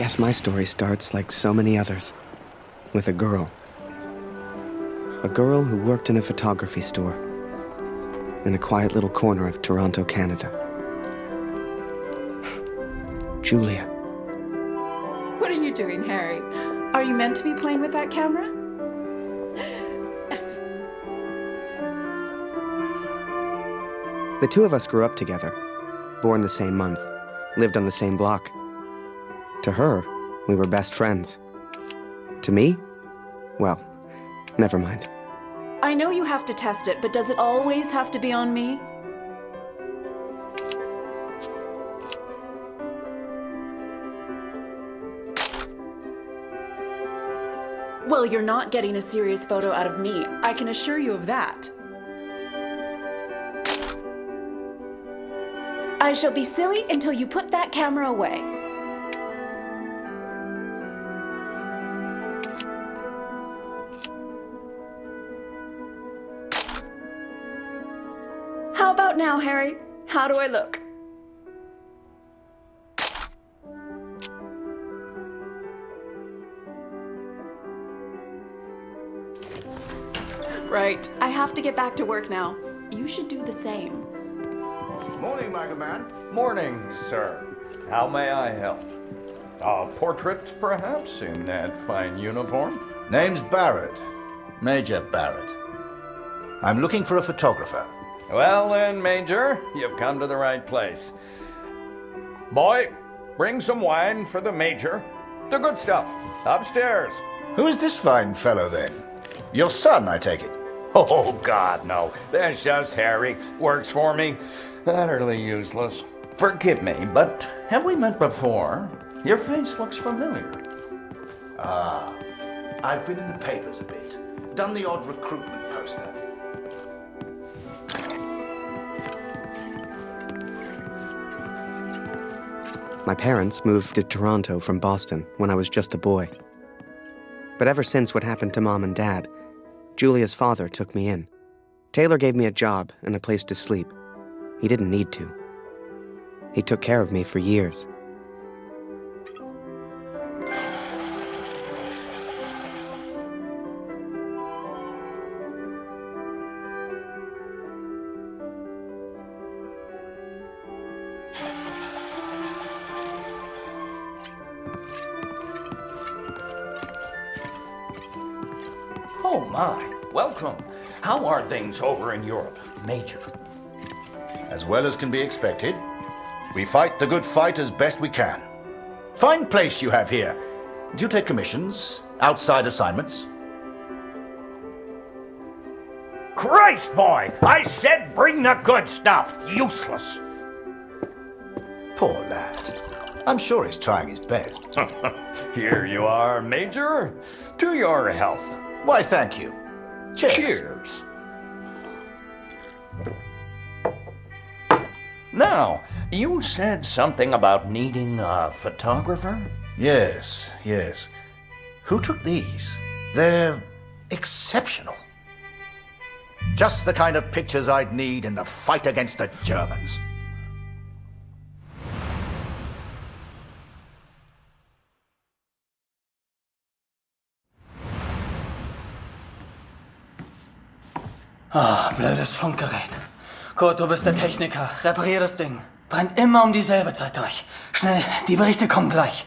guess my story starts like so many others, with a girl. A girl who worked in a photography store in a quiet little corner of Toronto, Canada. Julia. What are you doing, Harry? Are you meant to be playing with that camera? The two of us grew up together, born the same month, lived on the same block. To her, we were best friends. To me, well, never mind. I know you have to test it, but does it always have to be on me? Well, you're not getting a serious photo out of me. I can assure you of that. I shall be silly until you put that camera away. How about now, Harry? How do I look? Right. I have to get back to work now. You should do the same. Morning, Man. Morning, sir. How may I help? A portrait, perhaps, in that fine uniform? Name's Barrett. Major Barrett. I'm looking for a photographer. Well then, Major, you've come to the right place. Boy, bring some wine for the Major. The good stuff. Upstairs. Who is this fine fellow, then? Your son, I take it. Oh, God, no. That's just Harry. Works for me. Utterly useless. Forgive me, but have we met before? Your face looks familiar. I've been in the papers a bit. Done the odd recruitment poster. My parents moved to Toronto from Boston when I was just a boy. But ever since what happened to Mom and Dad, Julia's father took me in. Taylor gave me a job and a place to sleep. He didn't need to. He took care of me for years. Oh, my. Welcome. How are things over in Europe, Major? As well as can be expected. We fight the good fight as best we can. Fine place you have here. Do you take commissions? Outside assignments? Christ, boy! I said bring the good stuff. Useless. Poor lad. I'm sure he's trying his best. Here you are, Major. To your health. Why, thank you. Cheers. Cheers. Now, you said something about needing a photographer? Yes. Who took these? They're exceptional. Just the kind of pictures I'd need in the fight against the Germans. Blödes Funkgerät. Kurt, du bist der Techniker. Reparier das Ding. Brennt immer um dieselbe Zeit durch. Schnell, die Berichte kommen gleich.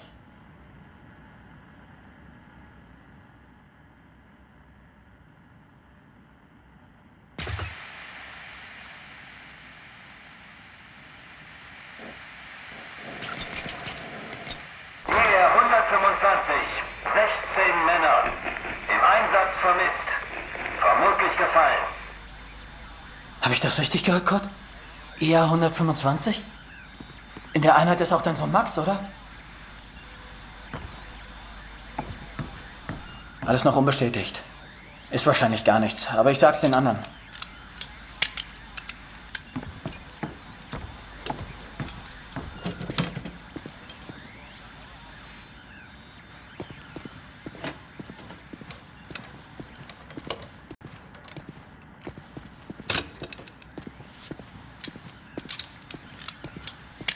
Nähe 125, 16 Männer. Im Einsatz vermisst. Vermutlich gefallen. Habe ich das richtig gehört, Kurt? EA 125? In der Einheit ist auch dein Sohn Max, oder? Alles noch unbestätigt. Ist wahrscheinlich gar nichts, aber ich sag's den anderen.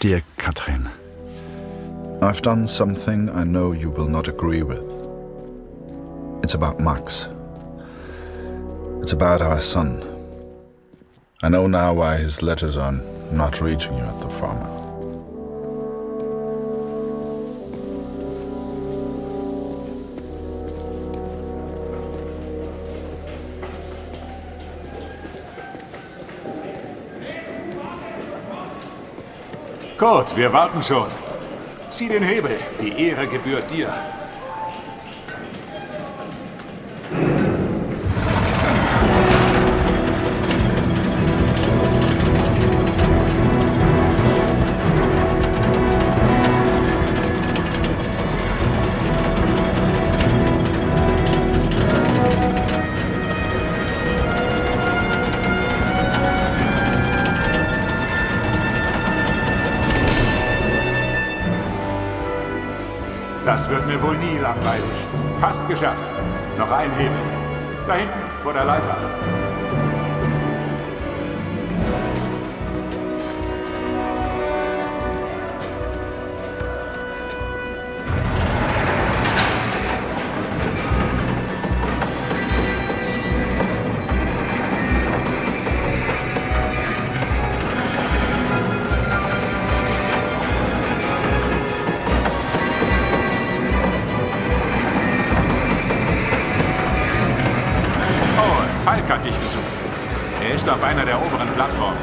Dir, Katrin. I've done something I know you will not agree with. It's about Max. It's about our son. I know now why his letters are not reaching you at the farm. Kurt, wir warten schon. Zieh den Hebel. Die Ehre gebührt dir. Das wird mir wohl nie langweilig. Fast geschafft. Noch ein Hebel. Da hinten, vor der Leiter. Falk hat dich gesucht. Er ist auf einer der oberen Plattformen.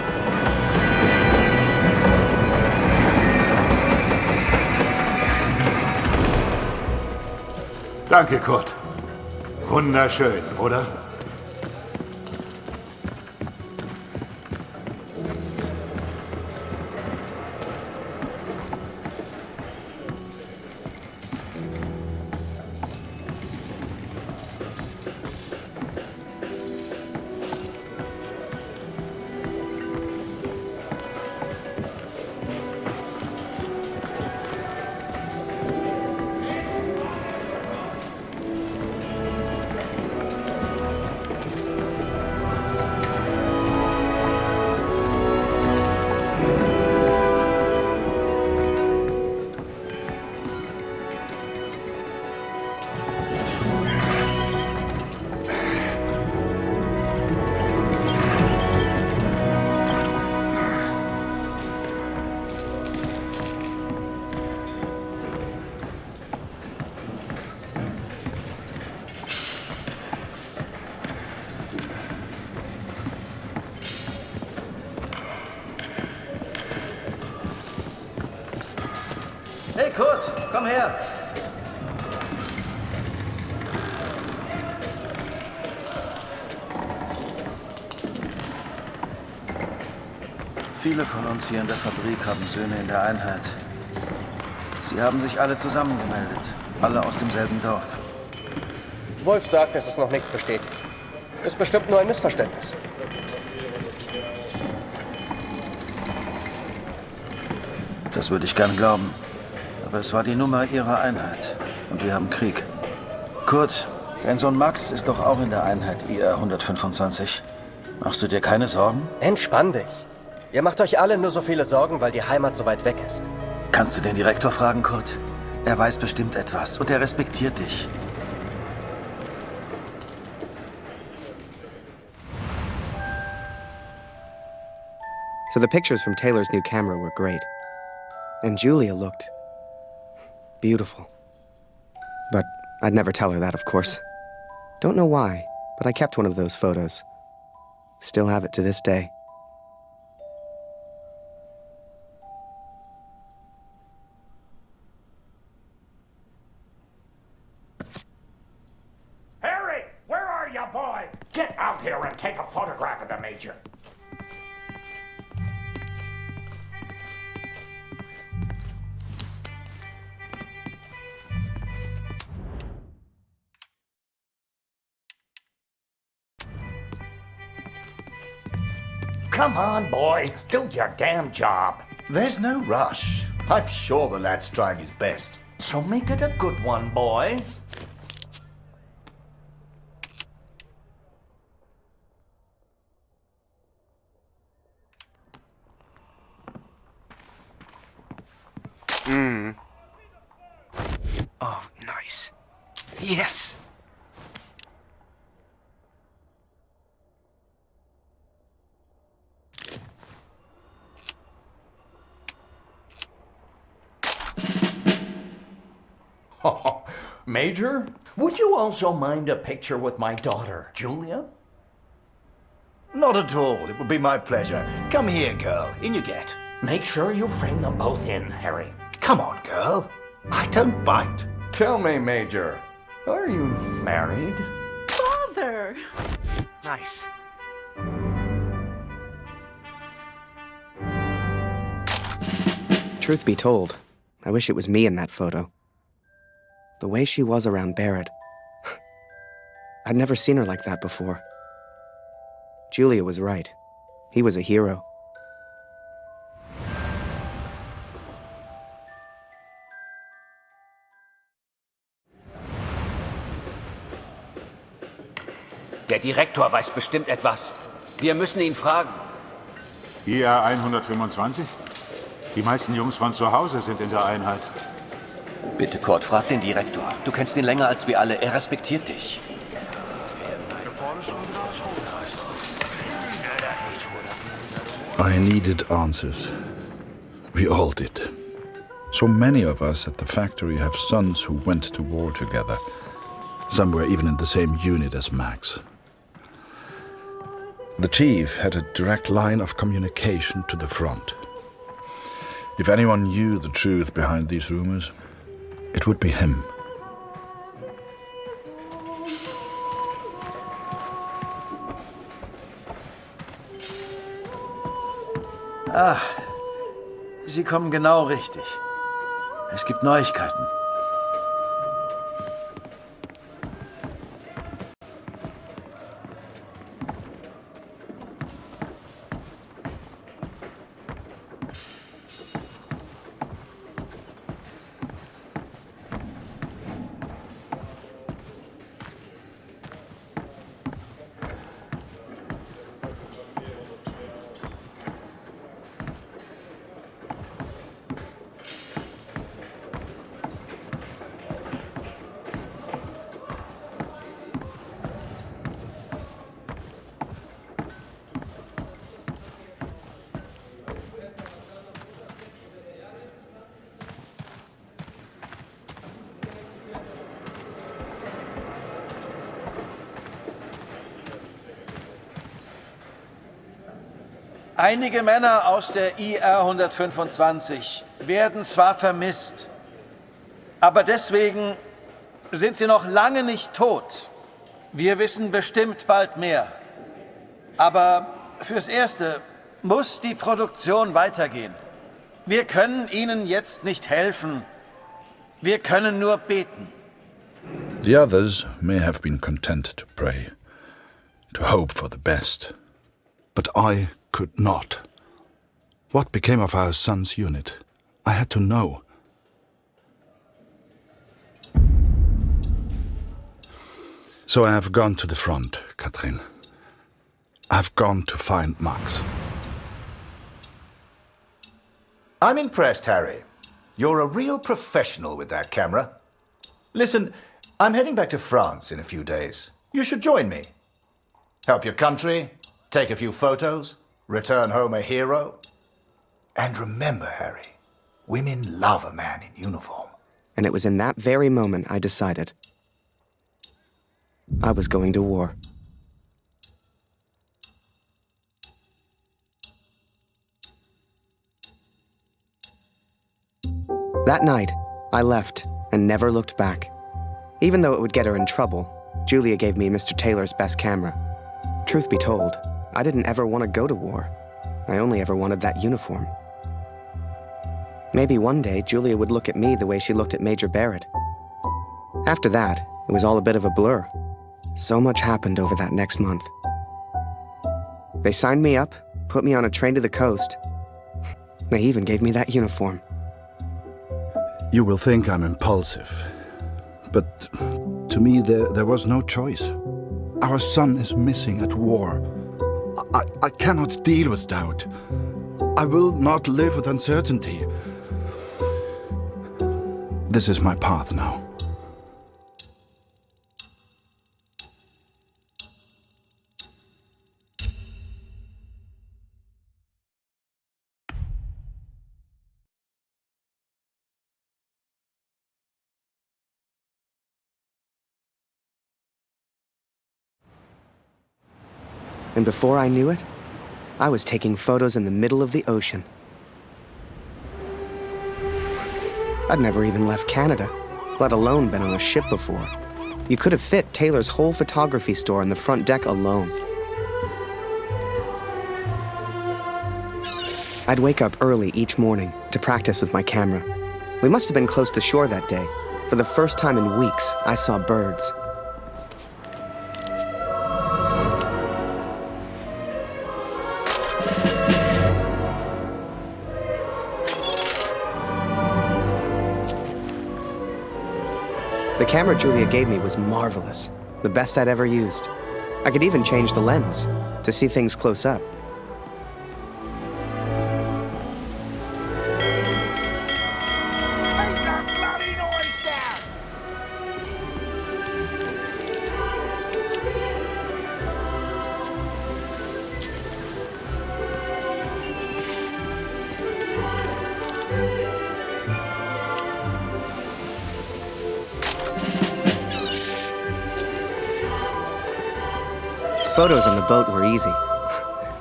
Danke, Kurt. Wunderschön, oder? Hey Kurt, komm her! Viele von uns hier in der Fabrik haben Söhne in der Einheit. Sie haben sich alle zusammengemeldet. Alle aus demselben Dorf. Wolf sagt, dass es noch nichts bestätigt. Ist bestimmt nur ein Missverständnis. Das würde ich gern glauben. Aber es war die Nummer ihrer Einheit. Und wir haben Krieg. Kurt, dein Sohn Max ist doch auch in der Einheit IR 125. Machst du dir keine Sorgen? Entspann dich. Ihr macht euch alle nur so viele Sorgen, weil die Heimat so weit weg ist. Kannst du den Direktor fragen, Kurt? Er weiß bestimmt etwas und er respektiert dich. So the pictures from Taylor's new camera were great. And Julia looked beautiful. But I'd never tell her that, of course. Don't know why, but I kept one of those photos. Still have it to this day. Harry, where are you, boy? Get out here and take a photograph of the Major. Come on, boy. Do your damn job. There's no rush. I'm sure the lad's trying his best. So make it a good one, boy. Yes. Major, would you also mind a picture with my daughter, Julia? Not at all. It would be my pleasure. Come here, girl. In you get. Make sure you frame them both in, Harry. Come on, girl. I don't bite. Tell me, Major, are you married? Father! Nice. Truth be told, I wish it was me in that photo. The way she was around Barrett. I'd never seen her like that before. Julia was right. He was a hero. Der Direktor weiß bestimmt etwas. Wir müssen ihn fragen. IR 125? Die meisten Jungs von zu Hause sind in der Einheit. Bitte, Kurt, frag den Direktor. Du kennst ihn länger als wir alle. Er respektiert dich. I needed answers. We all did. So many of us at the factory have sons who went to war together. Some were even in the same unit as Max. The chief had a direct line of communication to the front. If anyone knew the truth behind these rumors, it would be him. Ah, Sie kommen genau richtig. Es gibt Neuigkeiten. Einige Männer aus der IR 125 werden zwar vermisst, aber deswegen sind sie noch lange nicht tot. Wir wissen bestimmt bald mehr. Aber fürs Erste muss die Produktion weitergehen. Wir können ihnen jetzt nicht helfen. Wir können nur beten. The others may have been content to pray, to hope for the best. But I could not. What became of our son's unit? I had to know. So I have gone to the front, Katrin. I've gone to find Max. I'm impressed, Harry. You're a real professional with that camera. Listen, I'm heading back to France in a few days. You should join me. Help your country, take a few photos, return home a hero. And remember, Harry, women love a man in uniform. And it was in that very moment I decided I was going to war. That night, I left and never looked back. Even though it would get her in trouble, Julia gave me Mr. Taylor's best camera. Truth be told, I didn't ever want to go to war. I only ever wanted that uniform. Maybe one day Julia would look at me the way she looked at Major Barrett. After that, it was all a bit of a blur. So much happened over that next month. They signed me up, put me on a train to the coast. They even gave me that uniform. You will think I'm impulsive, but to me there was no choice. Our son is missing at war. I cannot deal with doubt. I will not live with uncertainty. This is my path now. And before I knew it, I was taking photos in the middle of the ocean. I'd never even left Canada, let alone been on a ship before. You could have fit Taylor's whole photography store on the front deck alone. I'd wake up early each morning to practice with my camera. We must have been close to shore that day. For the first time in weeks, I saw birds. The camera Julia gave me was marvelous, the best I'd ever used. I could even change the lens to see things close up. Photos on the boat were easy.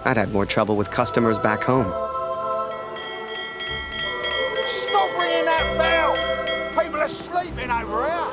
I'd had more trouble with customers back home. Stop ringing that bell! People are sleeping over here!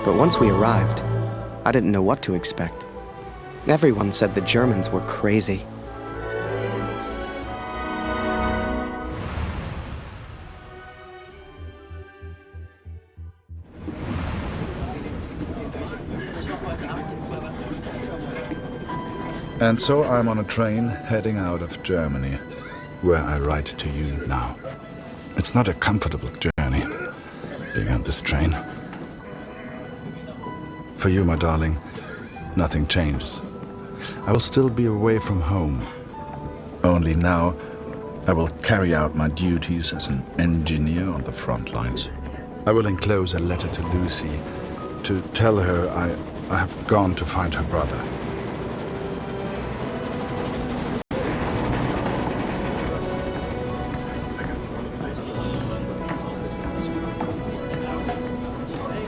But once we arrived, I didn't know what to expect. Everyone said the Germans were crazy. And so I'm on a train heading out of Germany, where I write to you now. It's not a comfortable journey, being on this train. For you, my darling, nothing changes. I will still be away from home. Only now, I will carry out my duties as an engineer on the front lines. I will enclose a letter to Lucy to tell her I have gone to find her brother.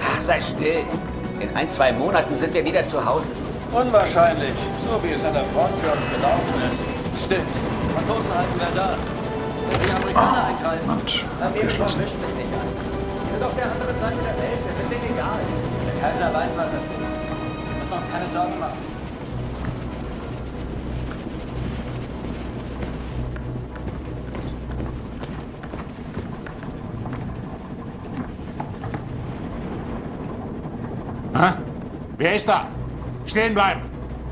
Ach, sei still. In 1-2 Monaten sind wir wieder zu Hause. Unwahrscheinlich, so wie es an der Front für uns gelaufen ist. Stimmt. Die Franzosen halten wir da. Wenn die Amerikaner eingreifen, Amerika mischt sich nicht ein. Wir sind auf der anderen Seite der Welt, wir sind denen egal. Der Kaiser weiß, was er tut. Wir müssen uns keine Sorgen machen. Ha? Wer ist da? Stehen bleiben!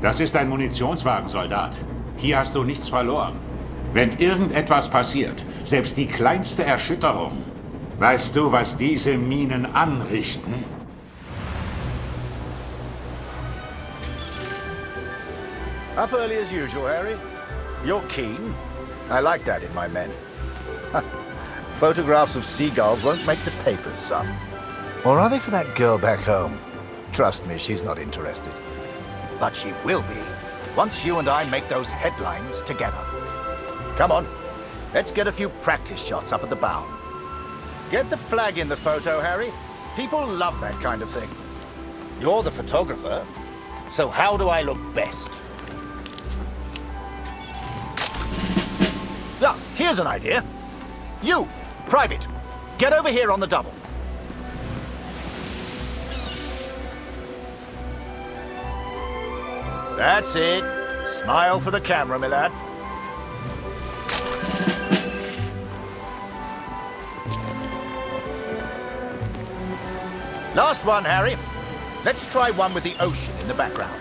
Das ist ein Munitionswagen, Soldat. Hier hast du nichts verloren. Wenn irgendetwas passiert, selbst die kleinste Erschütterung, weißt du, was diese Minen anrichten? Up early as usual, Harry. You're keen. I like that in my men. Photographs of seagulls won't make the papers, son. Or are they for that girl back home? Trust me, she's not interested. But she will be, once you and I make those headlines together. Come on, let's get a few practice shots up at the bow. Get the flag in the photo, Harry. People love that kind of thing. You're the photographer. So how do I look best? Yeah, here's an idea. You, Private, get over here on the double. That's it. Smile for the camera, my lad. Last one, Harry. Let's try one with the ocean in the background.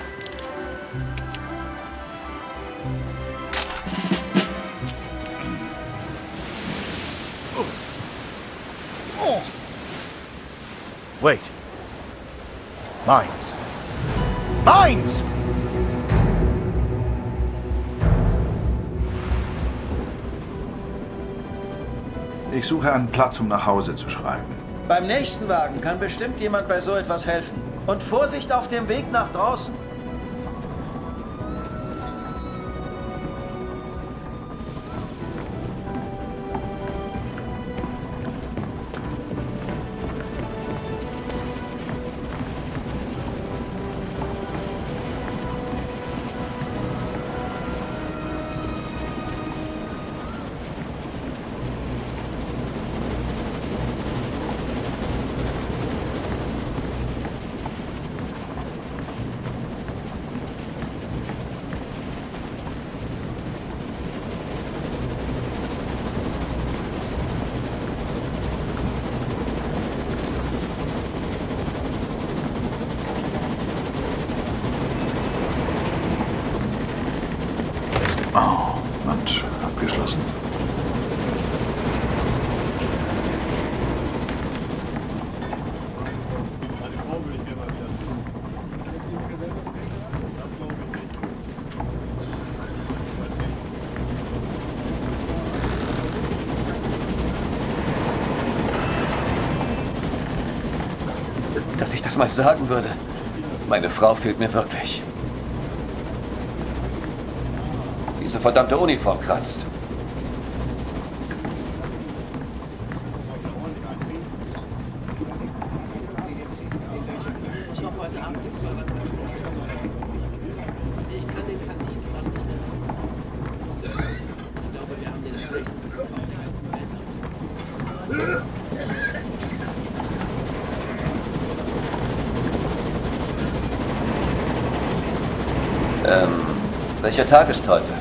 Oh. Wait. Mines. Mines! Ich suche einen Platz, um nach Hause zu schreiben. Beim nächsten Wagen kann bestimmt jemand bei so etwas helfen. Und Vorsicht auf dem Weg nach draußen. Oh, Mensch, abgeschlossen. Dass ich das mal sagen würde. Meine Frau fehlt mir wirklich. Diese verdammte Uniform kratzt. Welcher Tag ist heute?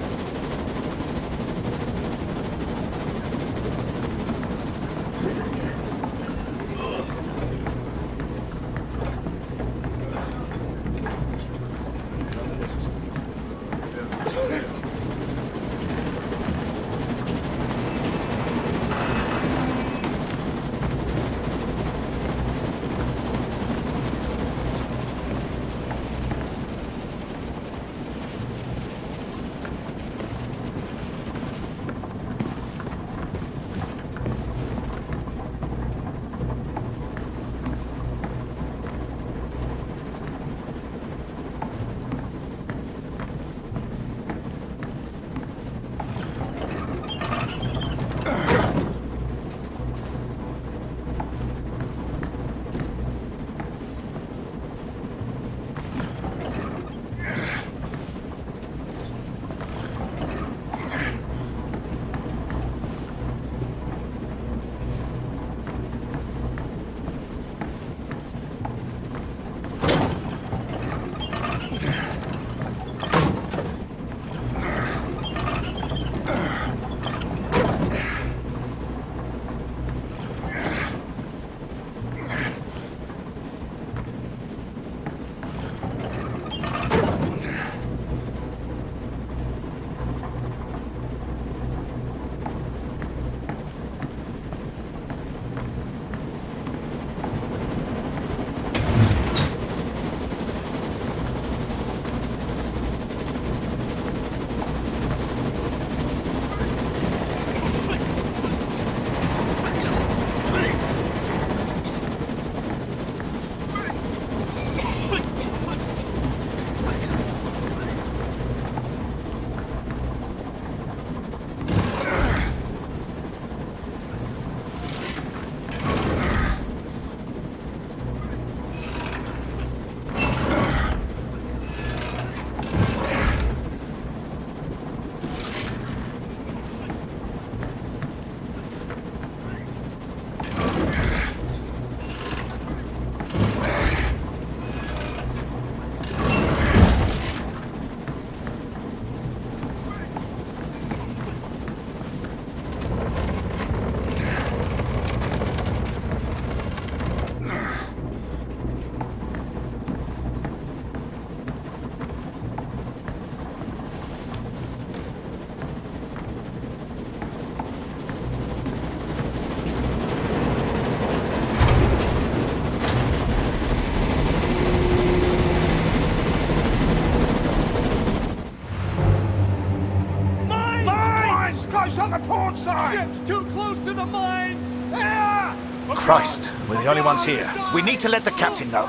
Ship's too close to the mines! Here! Christ, we're the only ones here. We need to let the captain know.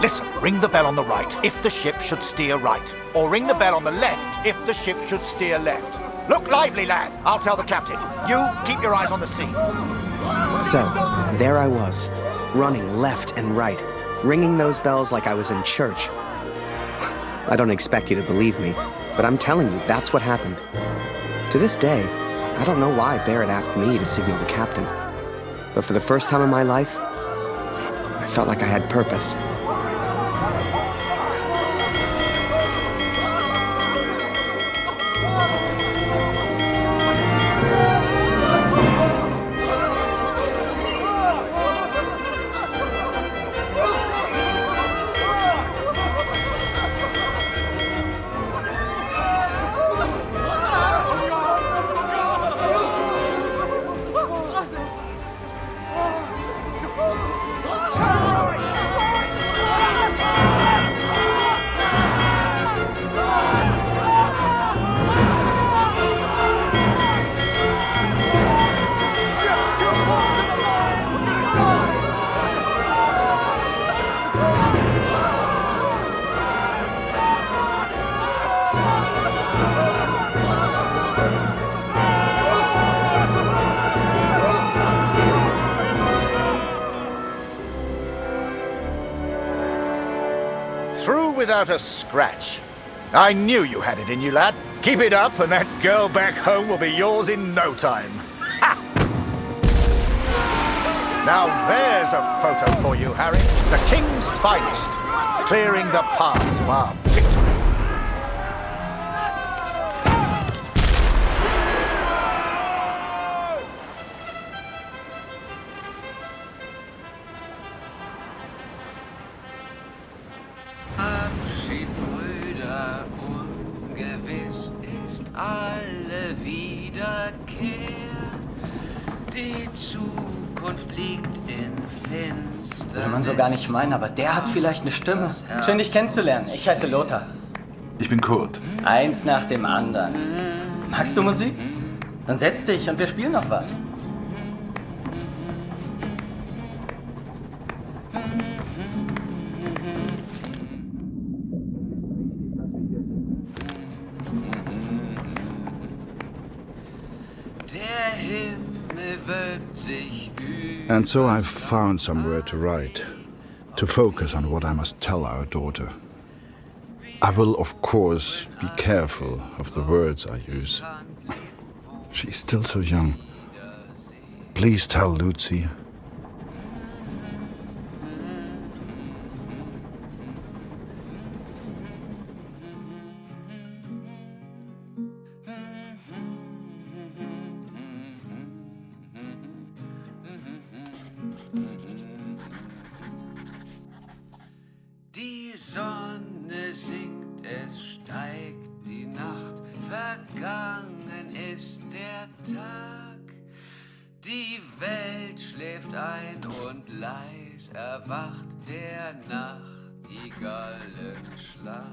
Listen, ring the bell on the right if the ship should steer right. Or ring the bell on the left if the ship should steer left. Look lively, lad. I'll tell the captain. You, keep your eyes on the sea. So, there I was, running left and right, ringing those bells like I was in church. I don't expect you to believe me, but I'm telling you, that's what happened. To this day, I don't know why Barrett asked me to signal the captain. But for the first time in my life, I felt like I had purpose. Without a scratch. I knew you had it in you, lad. Keep it up and that girl back home will be yours in no time. Ha! Now there's a photo for you, Harry. The King's finest. Clearing the path to our victory. Abschied, Brüder, ungewiss ist alle Wiederkehr. Die Zukunft liegt in Finsternis. Würde man so gar nicht meinen, aber der hat vielleicht eine Stimme. Schön, dich kennenzulernen. Ich heiße Lothar. Ich bin Kurt. Eins nach dem anderen. Magst du Musik? Dann setz dich und wir spielen noch was. And so I've found somewhere to write, to focus on what I must tell our daughter. I will, of course, be careful of the words I use. She's still so young. Please tell Lucy. Die Sonne sinkt, es steigt die Nacht, vergangen ist der Tag. Die Welt schläft ein und leis erwacht der Nachtigallenschlag.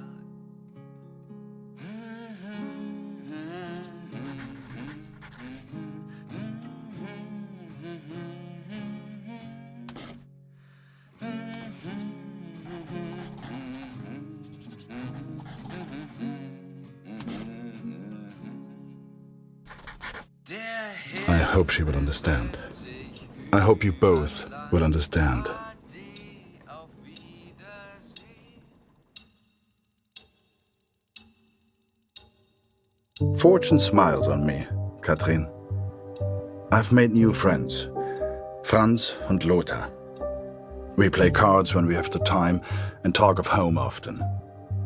I hope she will understand. I hope you both will understand. Fortune smiles on me, Katrin. I've made new friends, Franz and Lothar. We play cards when we have the time and talk of home often.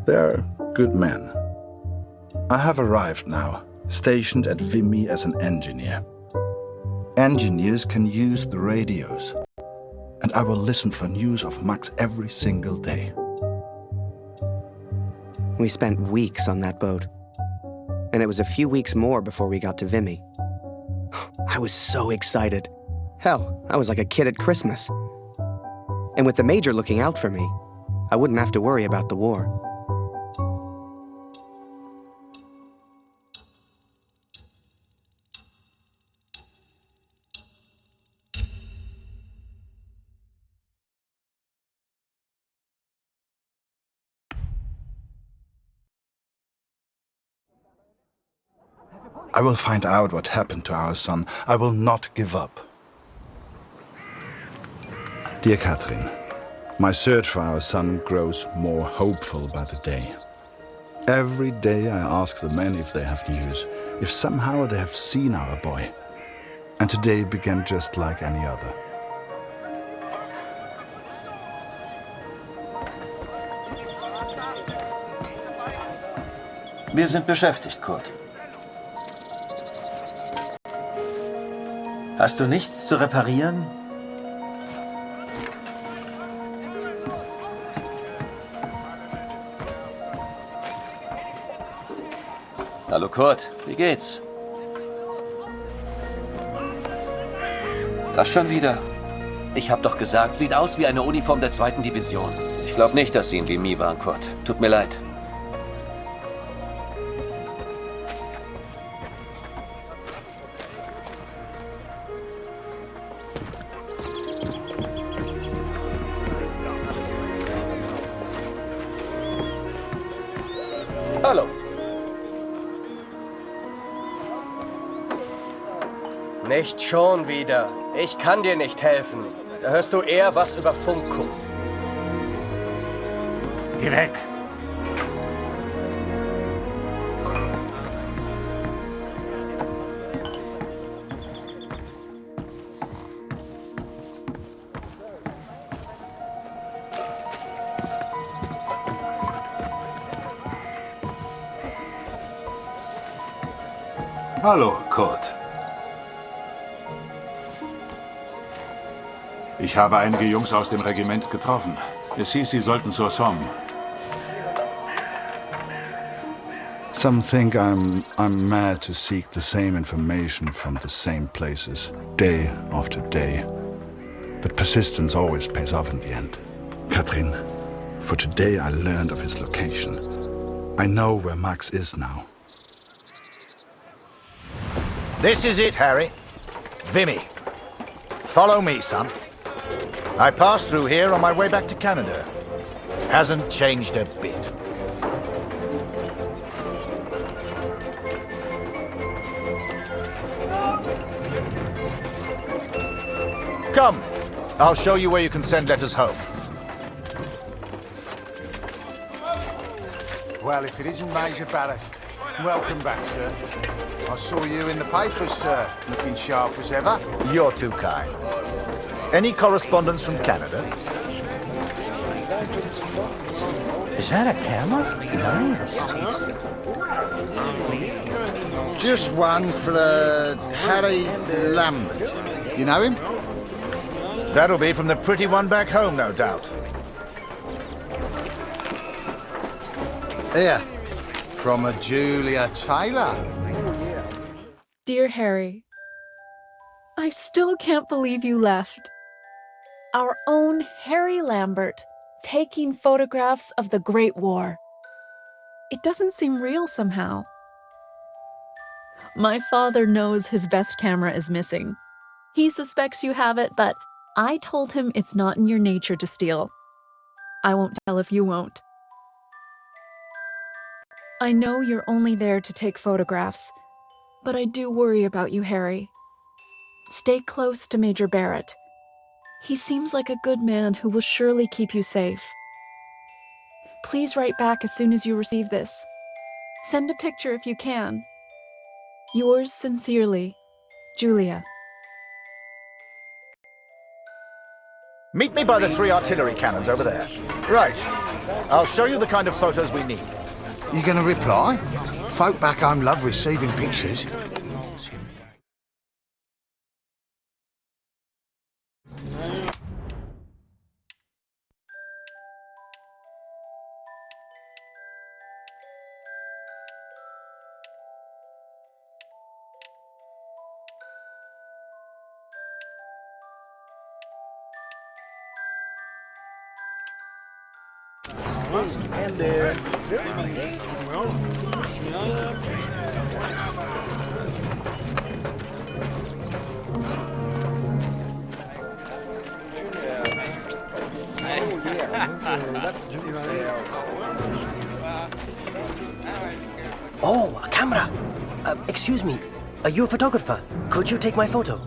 They're good men. I have arrived now, stationed at Vimy as an engineer. Engineers can use the radios, and I will listen for news of Max every single day. We spent weeks on that boat, and it was a few weeks more before we got to Vimy. I was so excited. Hell, I was like a kid at Christmas. And with the Major looking out for me, I wouldn't have to worry about the war. I will find out what happened to our son. I will not give up. Dear Catherine, my search for our son grows more hopeful by the day. Every day I ask the men if they have news, if somehow they have seen our boy. And today began just like any other. Wir sind beschäftigt, Kurt. Hast du nichts zu reparieren? Hallo Kurt, wie geht's? Das schon wieder. Ich hab doch gesagt, sieht aus wie eine Uniform der 2. Division. Ich glaube nicht, dass Sie in Vimy waren, Kurt. Tut mir leid. Hallo. Nicht schon wieder. Ich kann dir nicht helfen. Da hörst du eher, was über Funk kommt. Geh weg! Hallo, Kurt. Ich habe einige Jungs aus dem Regiment getroffen. Es hieß, sie sollten zur Somme. Some think I'm mad to seek the same information from the same places, day after day. But persistence always pays off in the end. Catherine, for today I learned of his location. I know where Max is now. This is it, Harry. Vimy. Follow me, son. I passed through here on my way back to Canada. Hasn't changed a bit. Come, I'll show you where you can send letters home. Well, if it isn't Major Barrett, welcome back, sir. I saw you in the papers, sir, looking sharp as ever. You're too kind. Any correspondence from Canada? Is that a camera? Nice. Just one for Harry Lambert. You know him? That'll be from the pretty one back home, no doubt. Here, from a Julia Taylor. Dear Harry, I still can't believe you left. Our own Harry Lambert, taking photographs of the Great War. It doesn't seem real somehow. My father knows his best camera is missing. He suspects you have it, but I told him it's not in your nature to steal. I won't tell if you won't. I know you're only there to take photographs, but I do worry about you, Harry. Stay close to Major Barrett. He seems like a good man who will surely keep you safe. Please write back as soon as you receive this. Send a picture if you can. Yours sincerely, Julia. Meet me by the 3 artillery cannons over there. Right. I'll show you the kind of photos we need. You gonna reply? Folk back home love receiving pictures. And there. Oh, a camera. Excuse me, are you a photographer? Could you take my photo?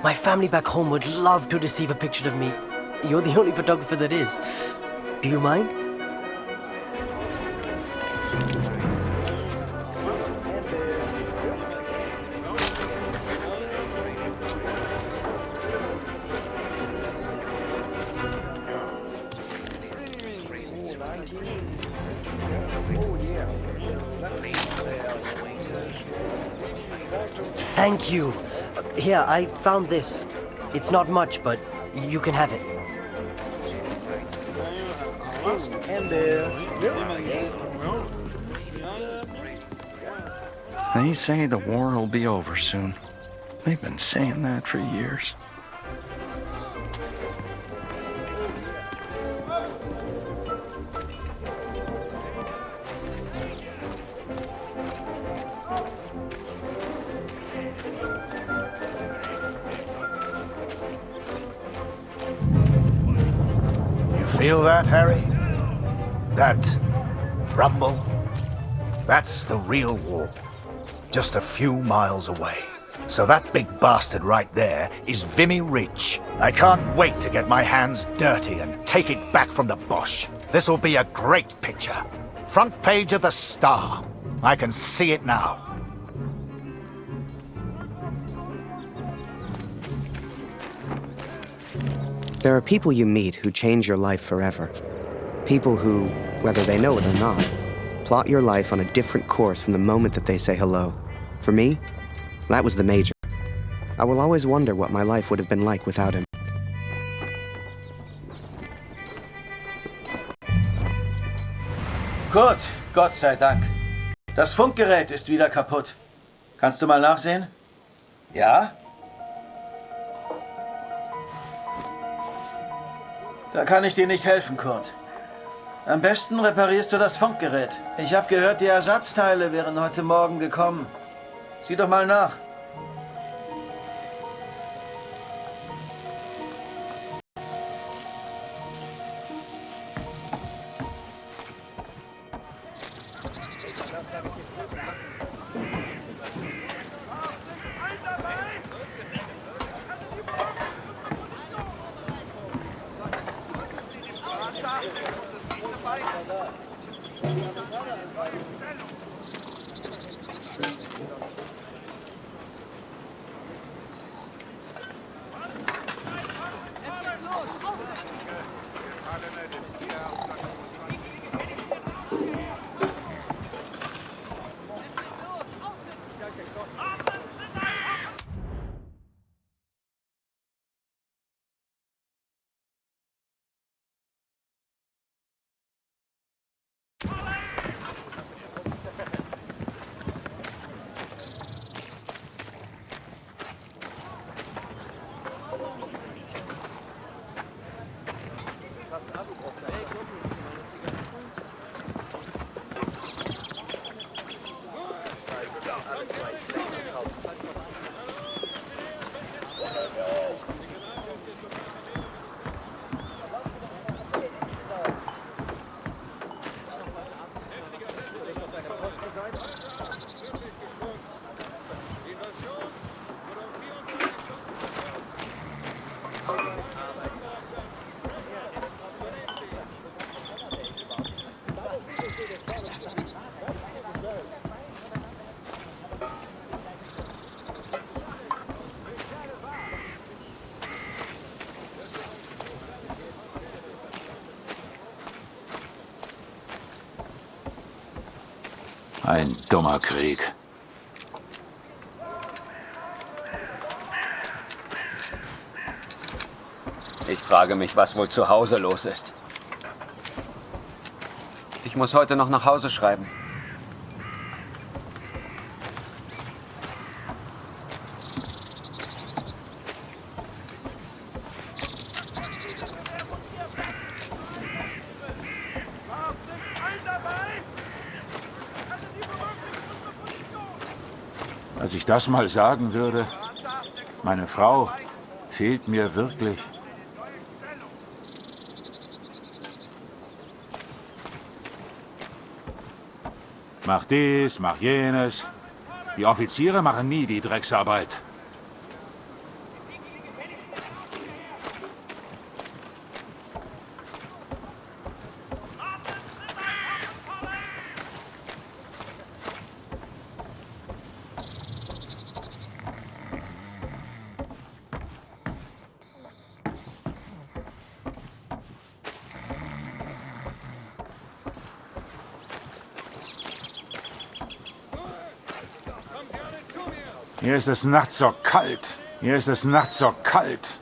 My family back home would love to receive a picture of me. You're the only photographer that is. Do you mind? Thank you. Here, I found this. It's not much, but you can have it. And there. They say the war will be over soon. They've been saying that for years. Feel that, Harry? That rumble? That's the real war. Just a few miles away. So that big bastard right there is Vimy Ridge. I can't wait to get my hands dirty and take it back from the Bosch. This'll be a great picture. Front page of the Star. I can see it now. There are people you meet who change your life forever. People who, whether they know it or not, plot your life on a different course from the moment that they say hello. For me, that was the Major. I will always wonder what my life would have been like without him. Kurt, Gott sei Dank. Das Funkgerät ist wieder kaputt. Kannst du mal nachsehen? Ja? Da kann ich dir nicht helfen, Kurt. Am besten reparierst du das Funkgerät. Ich habe gehört, die Ersatzteile wären heute Morgen gekommen. Sieh doch mal nach. Ein dummer Krieg. Ich frage mich, was wohl zu Hause los ist. Ich muss heute noch nach Hause schreiben. Als ich das mal sagen würde, meine Frau fehlt mir wirklich. Mach dies, mach jenes. Die Offiziere machen nie die Drecksarbeit. Hier ist es nachts so kalt. Hier ist es nachts so kalt.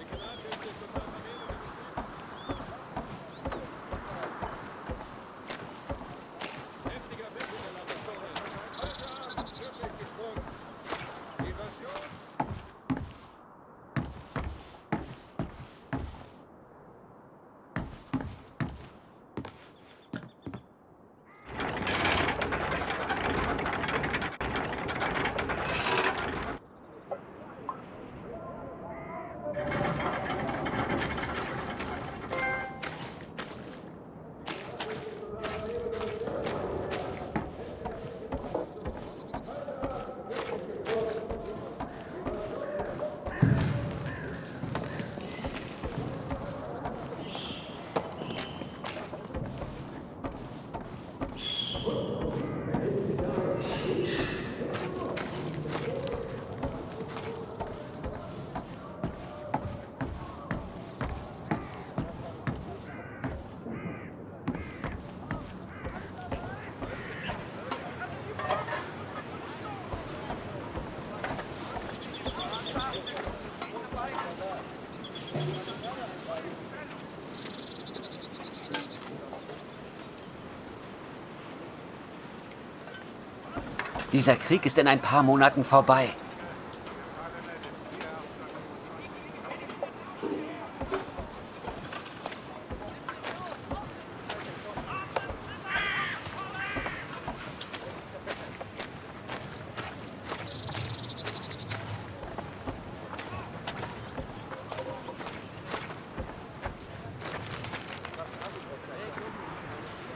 Dieser Krieg ist in ein paar Monaten vorbei.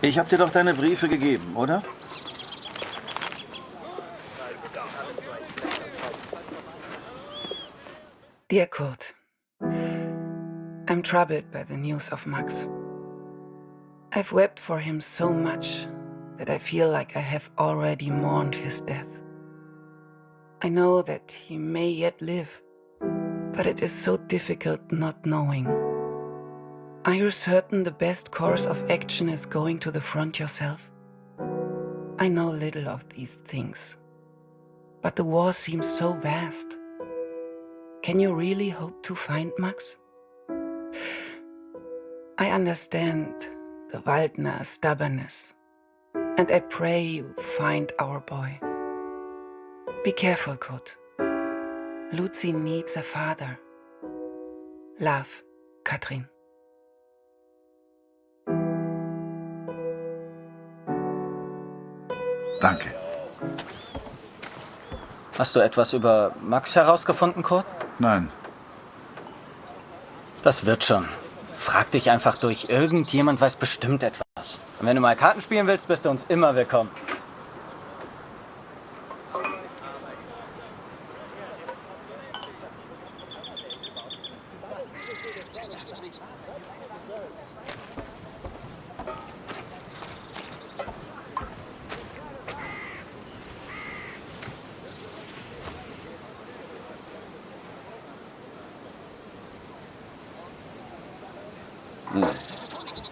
Ich hab dir doch deine Briefe gegeben, oder? Dear Kurt, I'm troubled by the news of Max. I've wept for him so much that I feel like I have already mourned his death. I know that he may yet live, but it is so difficult not knowing. Are you certain the best course of action is going to the front yourself? I know little of these things, but the war seems so vast. Can you really hope to find Max? I understand the Waldner stubbornness, and I pray you find our boy. Be careful, Kurt. Lucy needs a father. Love, Katrin. Danke. Hast du etwas über Max herausgefunden, Kurt? Nein. Das wird schon. Frag dich einfach durch. Irgendjemand weiß bestimmt etwas. Und wenn du mal Karten spielen willst, bist du uns immer willkommen.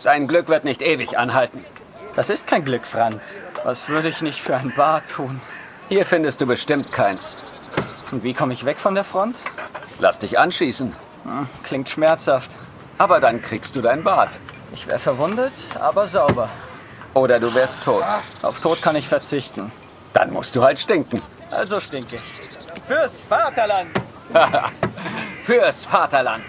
Dein Glück wird nicht ewig anhalten. Das ist kein Glück, Franz. Was würde ich nicht für ein Bad tun? Hier findest du bestimmt keins. Und wie komme ich weg von der Front? Lass dich anschießen. Klingt schmerzhaft. Aber dann kriegst du dein Bad. Ich wäre verwundet, aber sauber. Oder du wärst tot. Auf Tod kann ich verzichten. Dann musst du halt stinken. Also stinke ich. Fürs Vaterland! Fürs Vaterland!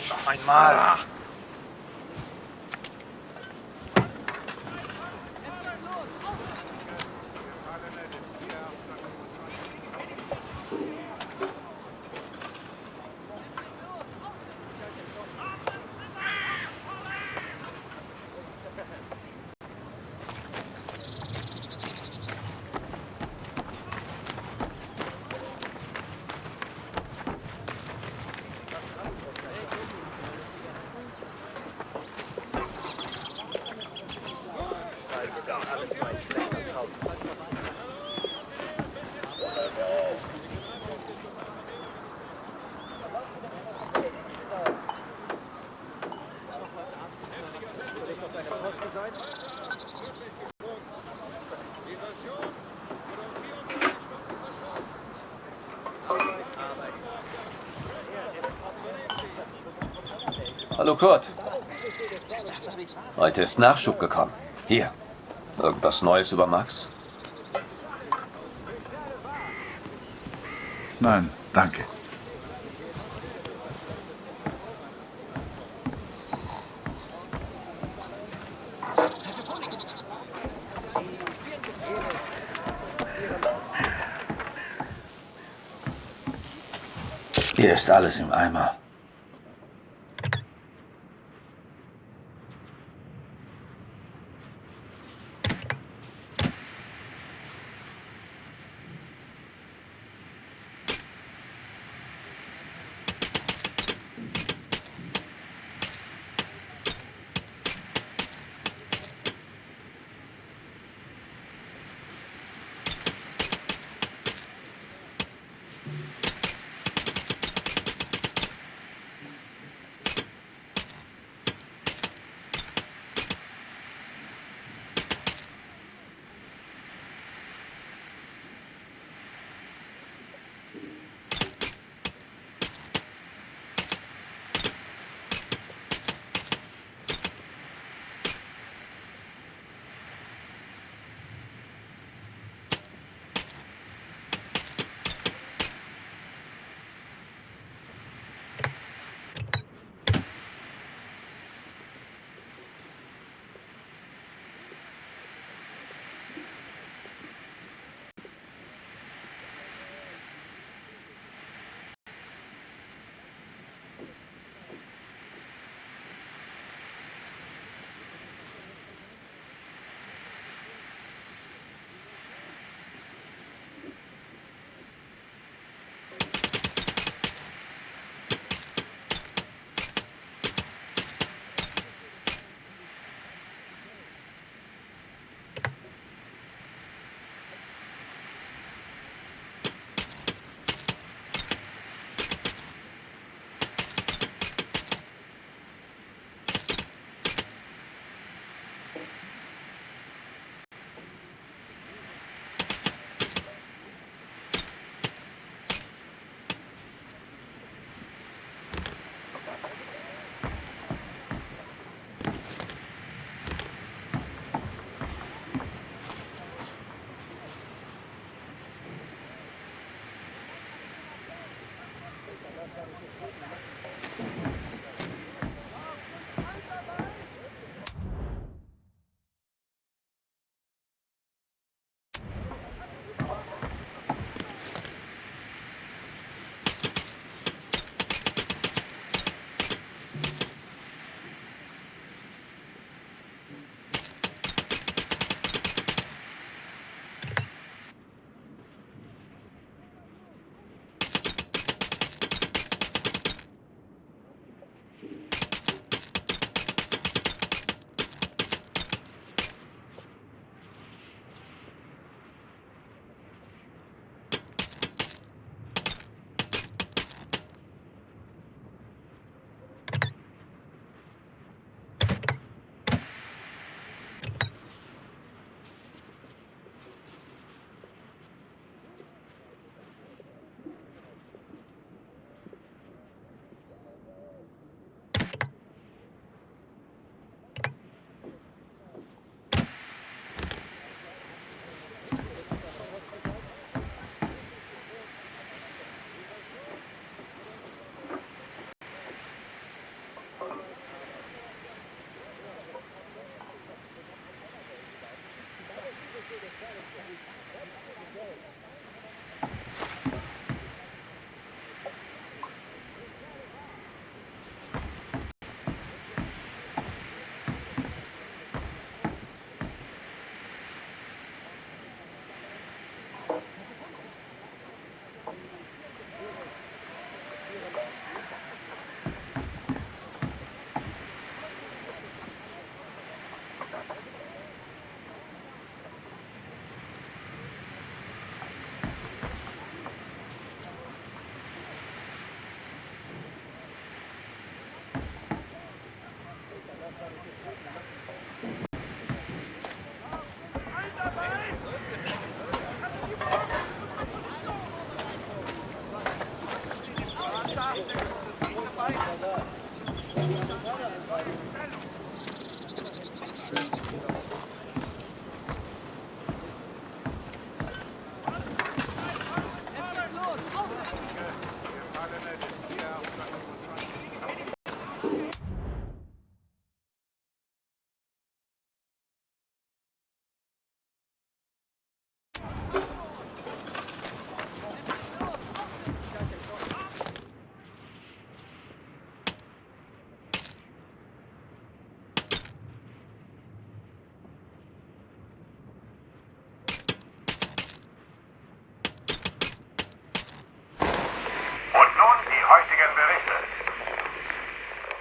Noch einmal. Hallo Kurt. Heute ist Nachschub gekommen. Hier. Irgendwas Neues über Max? Nein, danke. Hier ist alles im Eimer.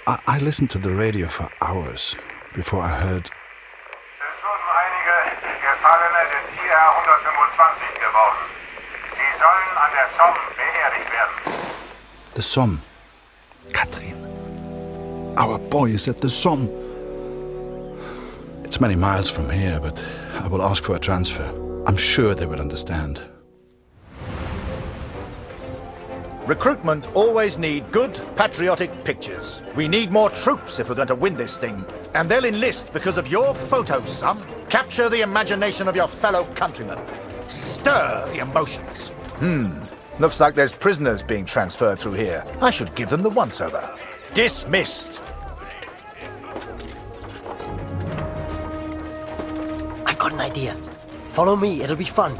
I listened to the radio for hours before I heard. Es wurden einige Gefallene des IR 125 geworden. Sie sollen an der Somme beerdigt werden. The Somme. Katrin. Our boy is at the Somme. It's many miles from here, but I will ask for a transfer. I'm sure they will understand. Recruitment always need good, patriotic pictures. We need more troops if we're going to win this thing. And they'll enlist because of your photos, son. Capture the imagination of your fellow countrymen. Stir the emotions. Looks like there's prisoners being transferred through here. I should give them the once-over. Dismissed. I've got an idea. Follow me, it'll be fun.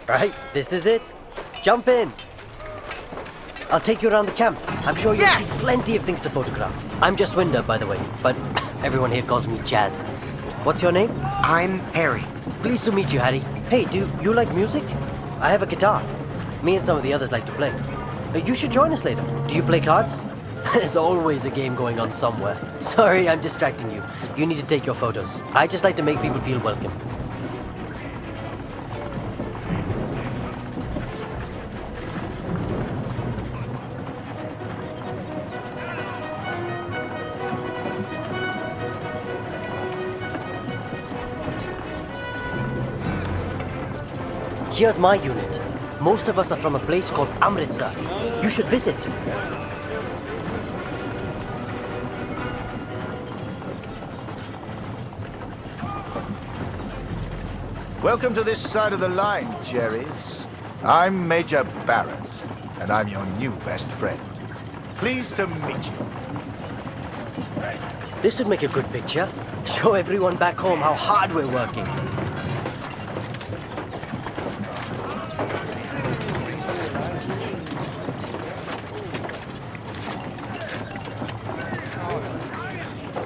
Right, this is it. Jump in. I'll take you around the camp. I'm sure you'll see plenty of things to photograph. I'm just Winder, by the way, but everyone here calls me Jazz. What's your name? I'm Harry. Pleased to meet you, Harry. Hey, do you like music? I have a guitar. Me and some of the others like to play. You should join us later. Do you play cards? There's always a game going on somewhere. Sorry, I'm distracting you. You need to take your photos. I just like to make people feel welcome. Here's my unit. Most of us are from a place called Amritsar. You should visit. Welcome to this side of the line, Jerry's. I'm Major Barrett, and I'm your new best friend. Pleased to meet you. This would make a good picture. Show everyone back home how hard we're working.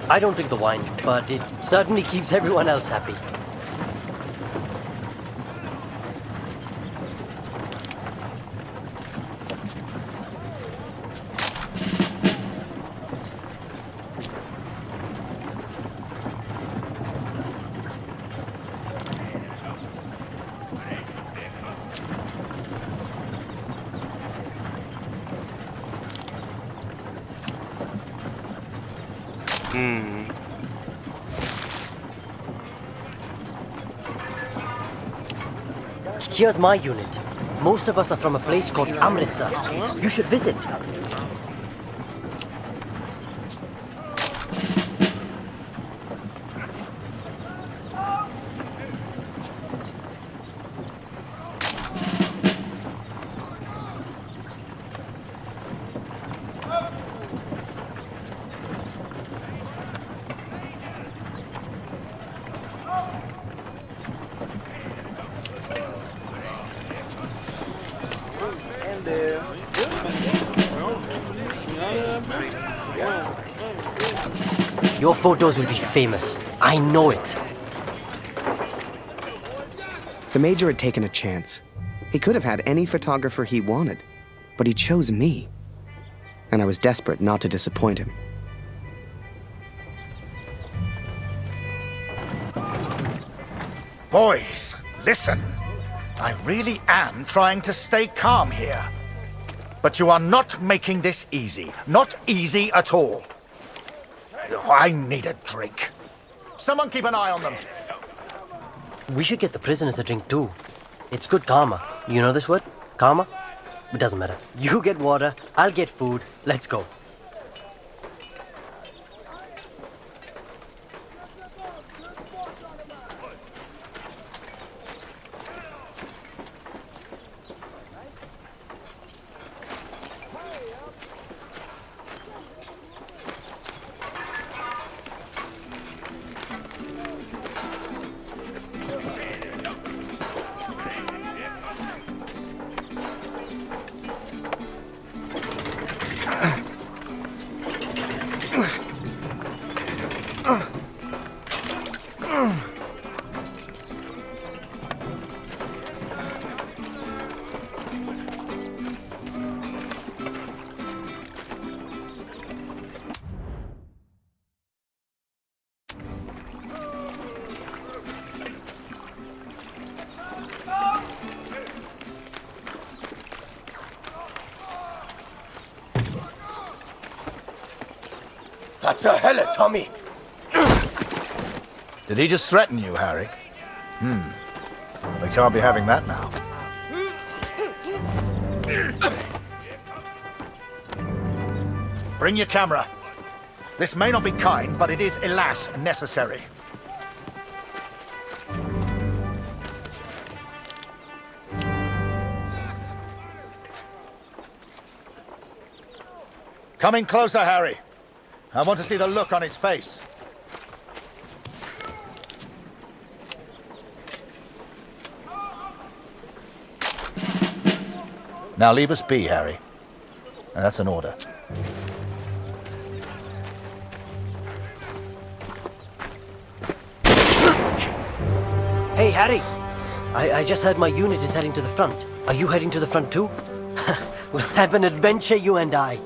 I don't drink the wine, but it certainly keeps everyone else happy. Here's my unit. Most of us are from a place called Amritsar. You should visit. Your photos will be famous. I know it. The Major had taken a chance. He could have had any photographer he wanted, but he chose me. And I was desperate not to disappoint him. Boys, listen. I really am trying to stay calm here. But you are not making this easy. Not easy at all. I need a drink. Someone keep an eye on them. We should get the prisoners a drink too. It's good karma. You know this word? Karma? It doesn't matter. You get water, I'll get food. Let's go. Was zur Hölle, Tommy? Did he just threaten you, Harry? We can't be having that now. Bring your camera. This may not be kind, but it is, alas, necessary. Come in closer, Harry. I want to see the look on his face. Now leave us be, Harry. And that's an order. Hey, Harry. I just heard my unit is heading to the front. Are you heading to the front too? We'll have an adventure, you and I.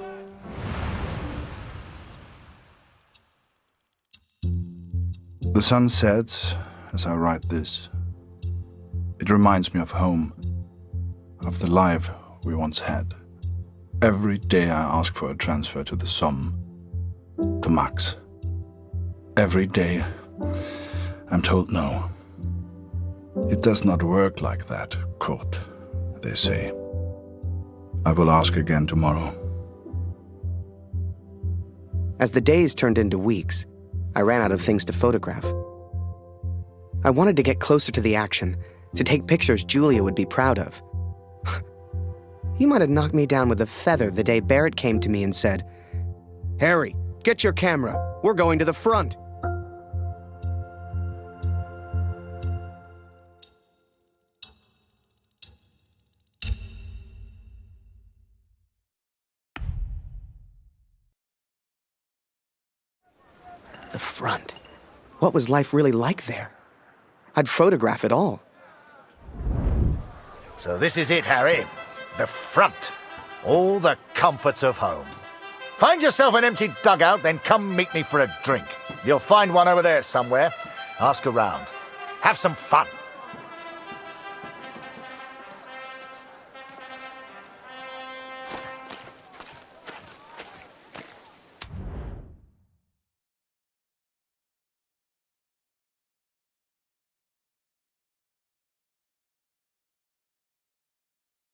The sun sets as I write this. It reminds me of home, of the life we once had. Every day I ask for a transfer to the Somme, to Max. Every day I'm told no. It does not work like that, Kurt, they say. I will ask again tomorrow. As the days turned into weeks, I ran out of things to photograph. I wanted to get closer to the action, to take pictures Julia would be proud of. You might have knocked me down with a feather the day Barrett came to me and said, "Harry, get your camera. We're going to the front." The front. What was life really like there? I'd photograph it all. So this is it, Harry. The front. All the comforts of home. Find yourself an empty dugout, then come meet me for a drink. You'll find one over there somewhere. Ask around. Have some fun.